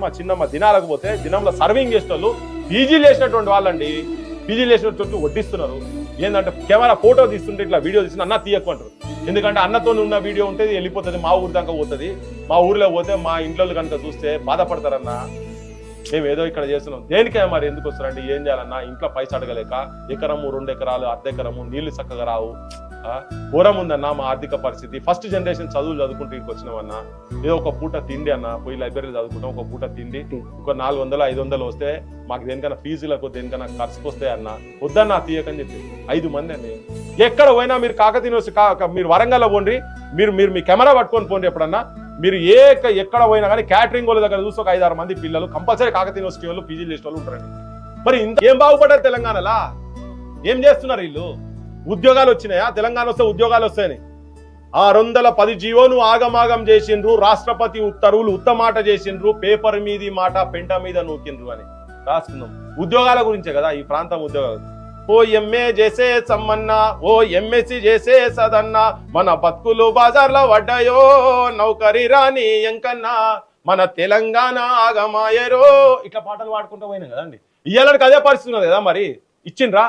మా చిన్నమ్మ దినాలకు పోతే దినంలో సర్వింగ్ చేసేటోళ్ళు పీజీలు చేసినటువంటి వాళ్ళండి, పీజీలు చేసినటువంటి వడ్డిస్తున్నారు. ఏంటంటే కెమెరా ఫోటో తీస్తుంటే ఇట్లా వీడియో తీస్తుంటే అన్న తీయకుంటారు. ఎందుకంటే అన్నతో ఉన్న వీడియో ఉంటే వెళ్ళిపోతుంది, మా ఊరి దాకా పోతుంది. మా ఊర్లో పోతే మా ఇంట్లో కనుక చూస్తే బాధపడతారన్నా. మేము ఏదో ఇక్కడ చేస్తున్నాం, దేనికే మరి ఎందుకు వస్తారండి, ఏం చేయాలన్నా, ఇంట్లో పైసా అడగలేక ఎకరము 2 ఎకరాలు అర్ధ ఎకరము నీళ్లు చక్కగా రావు, ఘోరం ఉందన్న మా ఆర్థిక పరిస్థితి. ఫస్ట్ జనరేషన్ చదువులు చదువుకుంటూ ఇంటికి వచ్చినామన్నా, ఏదో ఒక పూట తిండి అన్న, పోయి లైబ్రరీలో చదువుకుంటాం, ఒక పూట తిండి ఒక 400-500 వస్తే మాకు దేనికైనా ఫీజులకు దేనికైనా ఖర్చుకు వస్తాయి అన్న. వద్దన్నా తీయకని చెప్పి 5 మంది అండి. ఎక్కడ పోయినా మీరు కాకతీయ యూనివర్సిటీ, మీరు వరంగల్లో పోండి, మీరు మీ కెమెరా పట్టుకొని పోండి ఎప్పుడన్నా. మీరు ఎక్కడ పోయినా కానీ క్యాటరింగ్ వాళ్ళ దగ్గర చూస్తే ఒక 5-6 మంది పిల్లలు కంపల్సరీ కాకతీయ యూనివర్సిటీ వాళ్ళు పీజీ చేసే వాళ్ళు ఉంటారండి. మరి ఇంత ఏం బాగుపడ్డారు తెలంగాణలా? ఏం చేస్తున్నారు వీళ్ళు? ఉద్యోగాలు వచ్చినాయా? తెలంగాణ వస్తే ఉద్యోగాలు వస్తాయని 610 జీవోను ఆగమాగం చేసిండ్రు, రాష్ట్రపతి ఉత్తర్వులు ఉత్తమాట చేసిండ్రు, పేపర్ మీది మాట పెంట మీద నూకిండ్రు అని రాసుకుందాం. ఉద్యోగాల గురించే కదా ఈ ప్రాంతం ఉద్యోగాలు. ఓ ఎంఏ చేసే సమ్మన్నా, ఓ ఎంఎస్సి చేసే సదన్నా, మన బతుకులు బజార్లో పడ్డాయో, నౌకరీ రాని ఎంకన్నా, మన తెలంగాణ ఆగమాయరో, ఇట్లా పాటలు పాడుకుంటూ పోయినా కదండి. ఇయ్యాలకి అదే పరిస్థితి ఉన్నది కదా. మరి ఇచ్చిండ్రా